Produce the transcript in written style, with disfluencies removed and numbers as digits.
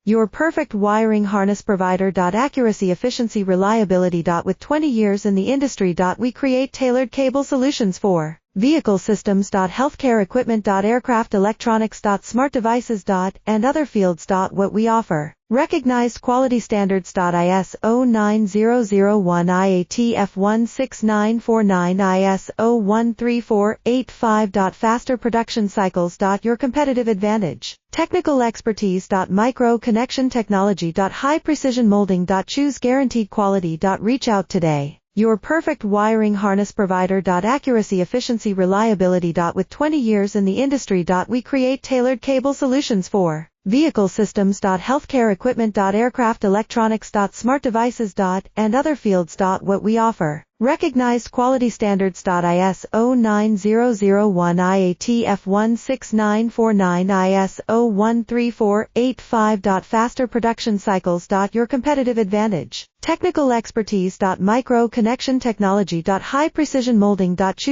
Your perfect wiring harness provider. Accuracy, efficiency, reliability. With 20 years in the industry. We create tailored cable solutions for vehicle systems. Healthcare equipment. Aircraft electronics. Smart devices. And other fields. What we offer. Recognized quality standards. ISO 9001 IATF 16949 ISO 13485. Faster production cycles. Your competitive advantage. Technical expertise. Micro connection technology. High precision molding. Choose guaranteed quality. Reach out today. Your perfect wiring harness provider. Accuracy, efficiency, reliability. With 20 years in the industry. We create tailored cable solutions for vehicle systems. Healthcare equipment. Aircraft electronics. Smart devices. And other fields. What we offer. Recognized quality standards. ISO 9001 IATF 16949 ISO 13485. Faster production cycles. Your competitive advantage. Technical expertise. Micro connection technology. High precision molding. Choose